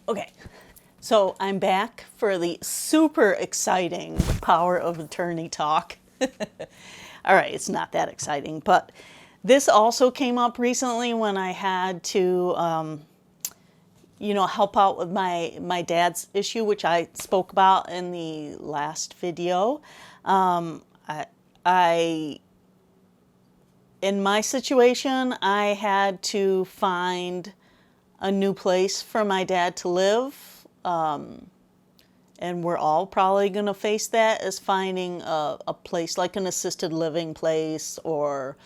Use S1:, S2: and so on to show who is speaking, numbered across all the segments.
S1: Okay, so I'm back for the super exciting power of attorney talk. All right, it's not that exciting, but this also came up recently when I had to, help out with my dad's issue, which I spoke about in the last video. I in my situation, I had to find a new place for my dad to live. And we're all probably going to face that, as finding a place like an assisted living place or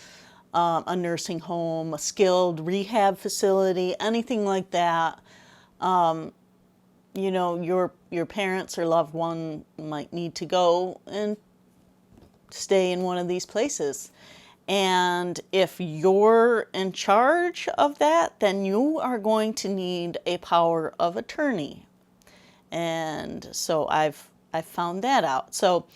S1: a nursing home, a skilled rehab facility, anything like that. Your parents or loved one might need to go and stay in one of these places. And if you're in charge of that, then you are going to need a power of attorney. And so I've found that out. So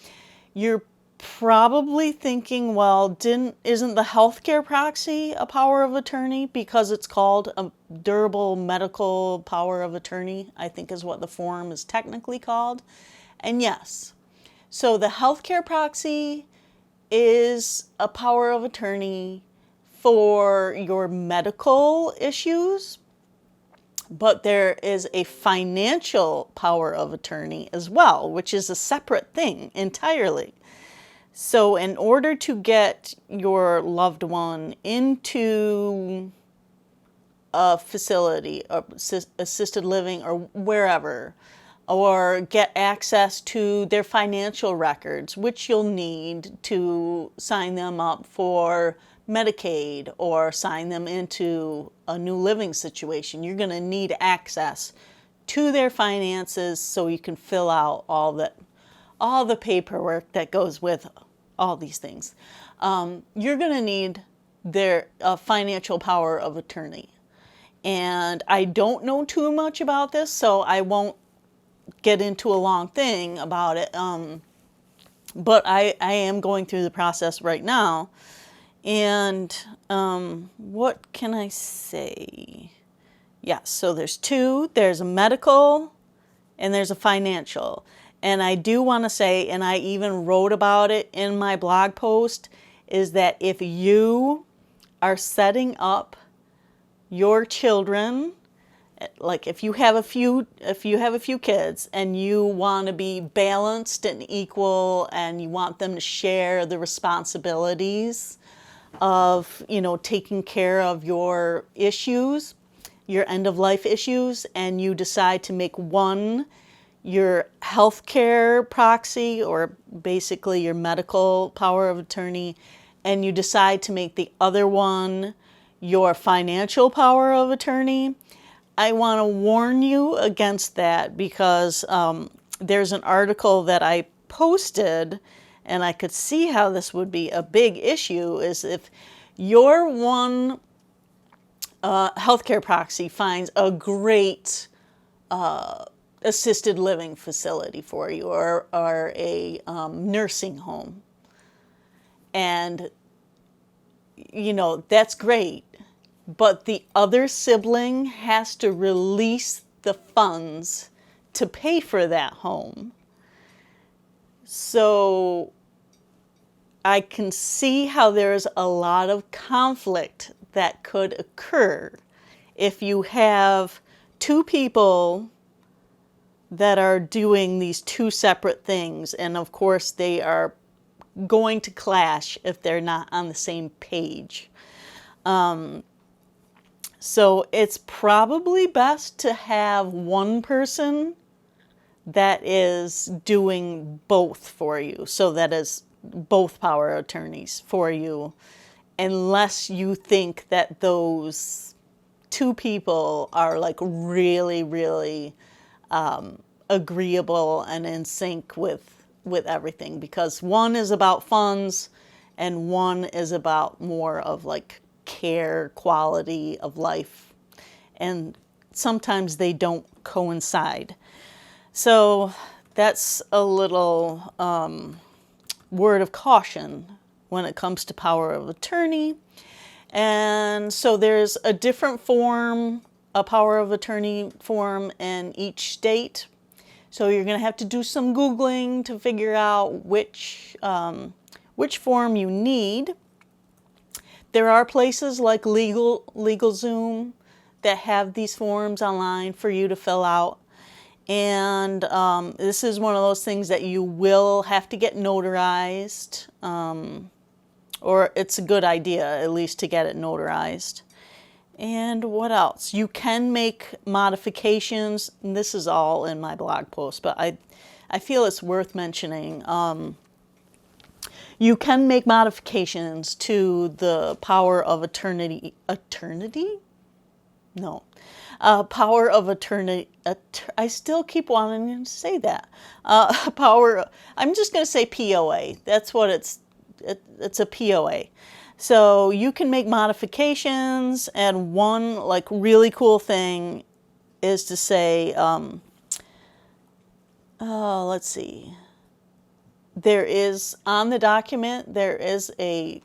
S1: you're probably thinking, well, isn't the healthcare proxy a power of attorney because it's called a durable medical power of attorney, I think is what the form is technically called. And yes, so the healthcare proxy is a power of attorney for your medical issues, but there is a financial power of attorney as well, which is a separate thing entirely. So in order to get your loved one into a facility, or assisted living, or wherever, or get access to their financial records, which you'll need to sign them up for Medicaid or sign them into a new living situation. You're going to need access to their finances so you can fill out all the paperwork that goes with all these things. You're going to need their financial power of attorney. And I don't know too much about this, so I won't get into a long thing about it, but I am going through the process right now. And what can I say? Yeah, so there's two. There's a medical and there's a financial. And I do want to say, and I even wrote about it in my blog post, is that if you are setting up your children, like if you have a few kids and you want to be balanced and equal and you want them to share the responsibilities of, taking care of your issues, your end of life issues, and you decide to make one your healthcare proxy, or basically your medical power of attorney, and you decide to make the other one your financial power of attorney, I want to warn you against that, because there's an article that I posted, and I could see how this would be a big issue, is if your one healthcare proxy finds a great assisted living facility for you, or a nursing home, and that's great. But the other sibling has to release the funds to pay for that home. So I can see how there's a lot of conflict that could occur if you have two people that are doing these two separate things. And of course, they are going to clash if they're not on the same page. So it's probably best to have one person that is doing both for you. So that is both power attorneys for you, unless you think that those two people are like really, really agreeable and in sync with everything. Because one is about funds and one is about more of like care, quality of life, and sometimes they don't coincide. So that's a little word of caution when it comes to power of attorney. And so there's a different form a power of attorney form in each state. So you're going to have to do some Googling to figure out which form you need. There are places like LegalZoom that have these forms online for you to fill out. And this is one of those things that you will have to get notarized, or it's a good idea at least to get it notarized. And what else? You can make modifications. And this is all in my blog post, but I feel it's worth mentioning. You can make modifications to the power of attorney. No. Power of attorney. I still keep wanting to say that. I'm just going to say POA. That's what it's a POA. So you can make modifications, and one like really cool thing is to say, let's see. There is on the document, there is a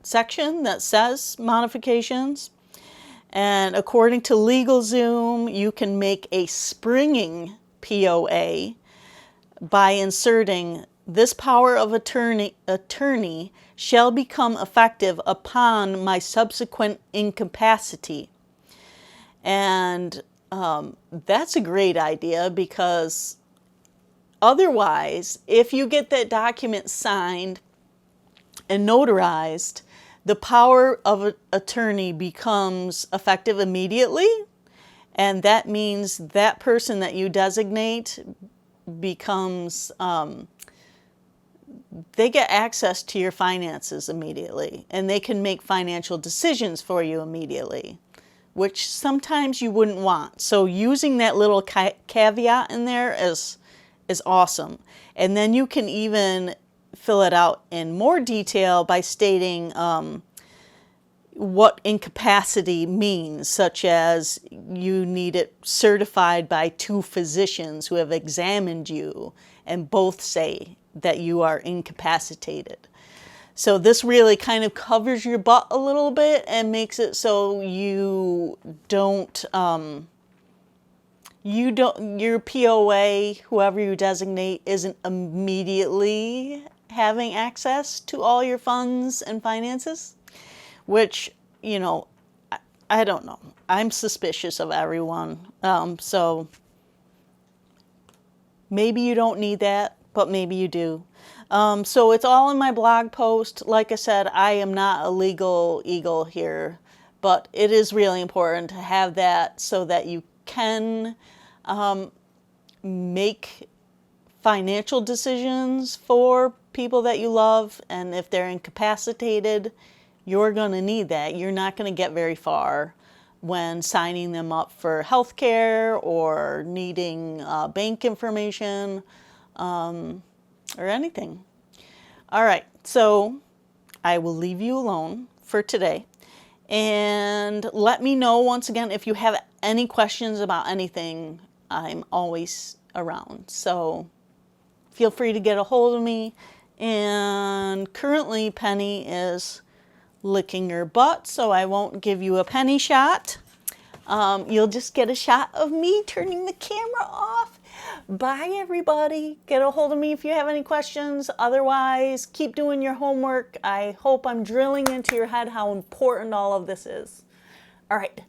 S1: section that says modifications. And according to LegalZoom, you can make a springing POA by inserting this power of attorney shall become effective upon my subsequent incapacity. And that's a great idea, because otherwise, if you get that document signed and notarized, the power of attorney becomes effective immediately, and that means that person that you designate becomes, they get access to your finances immediately, and they can make financial decisions for you immediately, which sometimes you wouldn't want. So using that little caveat in there is awesome. And then you can even fill it out in more detail by stating what incapacity means, such as you need it certified by 2 physicians who have examined you and both say that you are incapacitated. So this really kind of covers your butt a little bit and makes it so your POA, whoever you designate, isn't immediately having access to all your funds and finances, which, I don't know. I'm suspicious of everyone. So maybe you don't need that, but maybe you do. So it's all in my blog post. Like I said, I am not a legal eagle here, but it is really important to have that so that you can make financial decisions for people that you love. And if they're incapacitated, you're going to need that. You're not going to get very far when signing them up for health care or needing bank information or anything. All right, so I will leave you alone for today. And let me know once again if you have any questions about anything. I'm always around. So feel free to get a hold of me. And currently Penny is licking her butt, so I won't give you a Penny shot. You'll just get a shot of me turning the camera off. Bye, everybody. Get a hold of me if you have any questions. Otherwise, keep doing your homework. I hope I'm drilling into your head how important all of this is. All right.